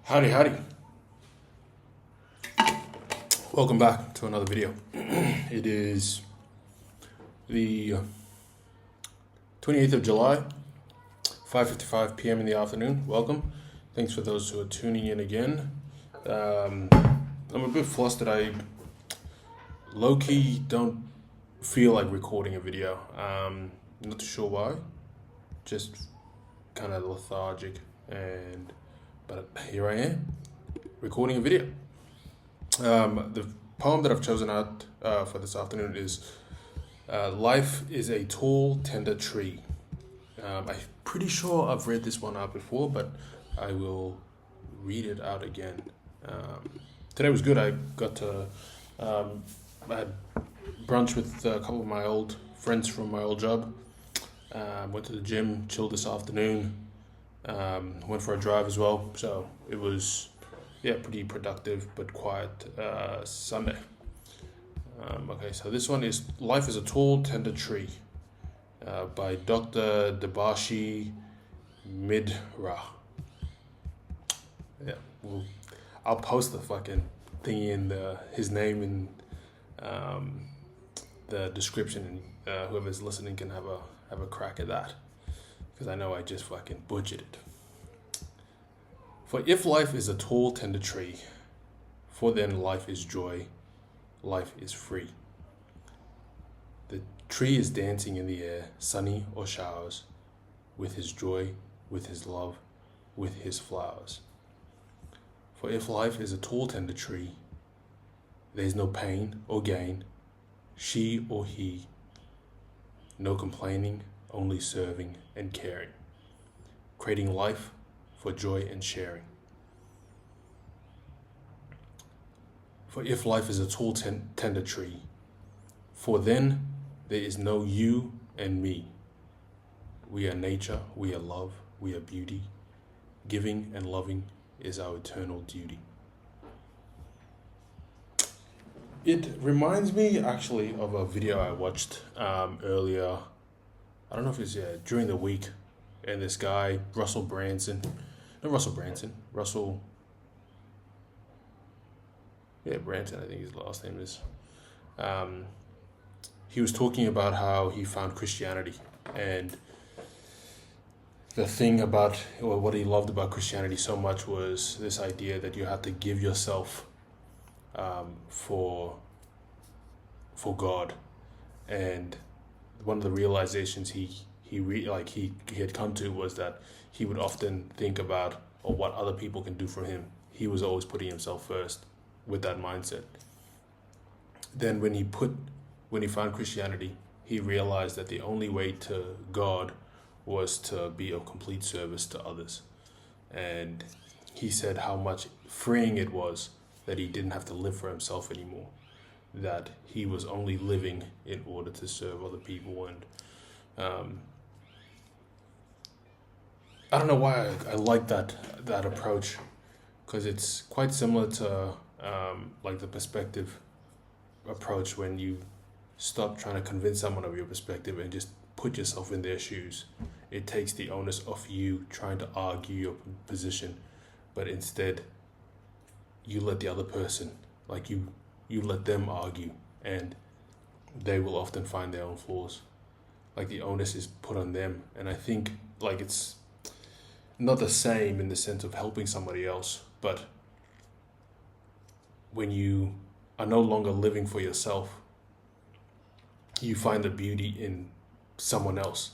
Howdy, howdy. Welcome back to another video. It is the 28th of July, 5:55 p.m. in the afternoon. Welcome. Thanks for those who are tuning in again. I'm a bit flustered. I low-key don't feel like recording a video. Not too sure why. Just kind of lethargic, but here I am, recording a video. The poem that I've chosen out for this afternoon is Life is a Tall, Tender Tree. I'm pretty sure I've read this one out before, but I will read it out again. Today was good. I had brunch with a couple of my old friends from my old job. Went to the gym, chilled this afternoon. Went for a drive as well. So it was, pretty productive but quiet Sunday. Okay, so this one is Life is a Tall, Tender Tree by Dr. Debashi Midra. Yeah, I'll post the fucking thingy in his name in the description, and whoever's listening can have a crack at that, because I know I just fucking butchered it. For if life is a tall, tender tree, for then life is joy, life is free. The tree is dancing in the air, sunny or showers, with his joy, with his love, with his flowers. For if life is a tall, tender tree, there's no pain or gain, she or he, no complaining, only serving and caring, creating life for joy and sharing. For if life is a tall, tender tree, for then there is no you and me. We are nature, we are love, we are beauty. Giving and loving is our eternal duty. It reminds me actually of a video I watched earlier. I don't know if it's during the week, and this guy Russell Brunson. Branson, I think his last name is. He was talking about how he found Christianity, and the thing about, or what he loved about Christianity so much, was this idea that you have to give yourself for God. And one of the realizations he had come to was that he would often think about what other people can do for him. He was always putting himself first with that mindset. Then when he found Christianity, he realized that the only way to God was to be of complete service to others. And he said how much freeing it was that he didn't have to live for himself anymore, that he was only living in order to serve other people. And I don't know why I like that approach, because it's quite similar to like the perspective approach, when you stop trying to convince someone of your perspective and just put yourself in their shoes. It takes the onus off you trying to argue your position, but instead you let the other person, like you let them argue, and they will often find their own flaws. Like the onus is put on them. And I think like it's not the same in the sense of helping somebody else, but when you are no longer living for yourself, you find the beauty in someone else,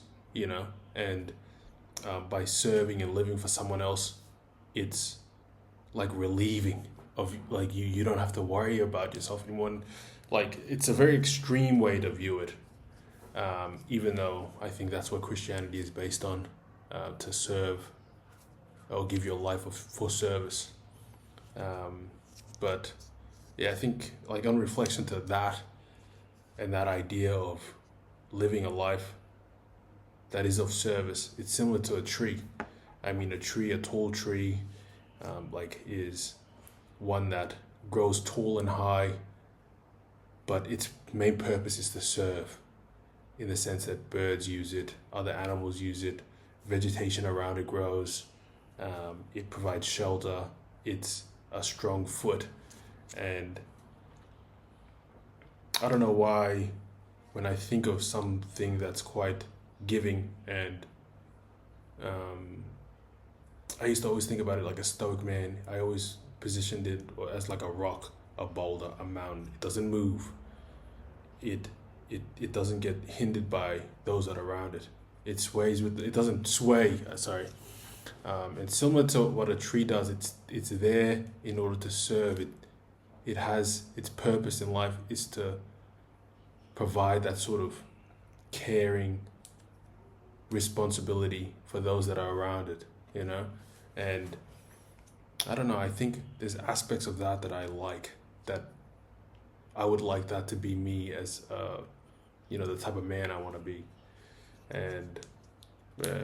and by serving and living for someone else, it's like relieving of, like, you don't have to worry about yourself anymore. And, like, it's a very extreme way to view it, even though I think that's what Christianity is based on, to serve or give your life for service. But I think, like, on reflection to that, and that idea of living a life that is of service, it's similar to a tree. I mean, a tall tree, is one that grows tall and high, but its main purpose is to serve, in the sense that birds use it, other animals use it, vegetation around it grows, it provides shelter, it's a strong foot. And I don't know why, when I think of something that's quite giving, and I used to always think about it like a stoic man. I always positioned it as like a rock, a boulder, a mountain. It doesn't move. It doesn't get hindered by those that are around it. It sways with. It doesn't sway. Sorry. And similar to what a tree does, it's there in order to serve. It has its purpose in life is to provide that sort of caring responsibility for those that are around it, you know? And I don't know, I think there's aspects of that I like, that I would like that to be me as, the type of man I want to be. And yeah.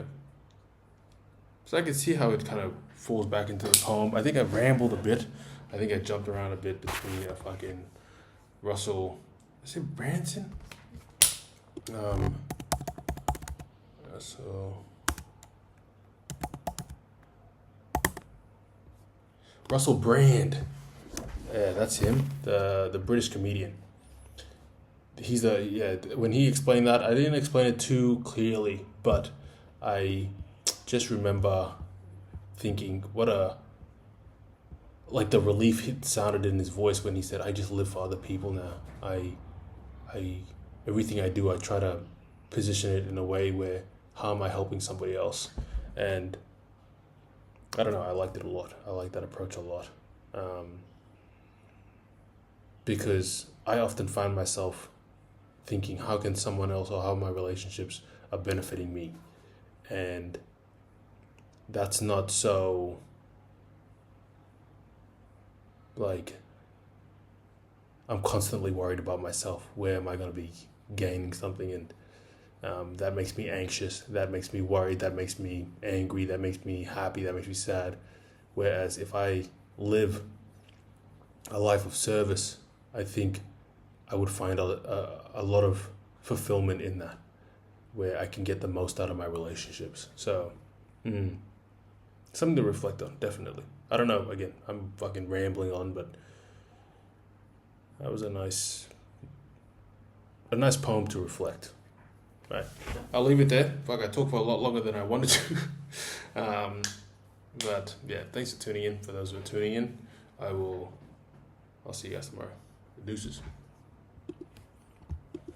So I can see how it kind of falls back into the poem. I think I rambled a bit. I think I jumped around a bit between fucking Russell, is it Branson? So Russell Brand, yeah, that's him, the British comedian. He's when he explained that, I didn't explain it too clearly, but I just remember thinking like the relief it sounded in his voice when he said, I just live for other people now. I everything I do, I try to position it in a way where, how am I helping somebody else? And I don't know, I liked it a lot. I like that approach a lot. Because I often find myself thinking, how can someone else, or how my relationships are benefiting me? And that's not so, like, I'm constantly worried about myself. Where am I going to be gaining something? And that makes me anxious. That makes me worried. That makes me angry. That makes me happy. That makes me sad. Whereas if I live a life of service, I think I would find a lot of fulfillment in that, where I can get the most out of my relationships. So, something to reflect on, definitely. I don't know, again, I'm fucking rambling on, but that was a nice poem to reflect. Right. I'll leave it there. Fuck, I talked for a lot longer than I wanted to. But yeah, thanks for tuning in. For those who are tuning in, I'll see you guys tomorrow. Deuces.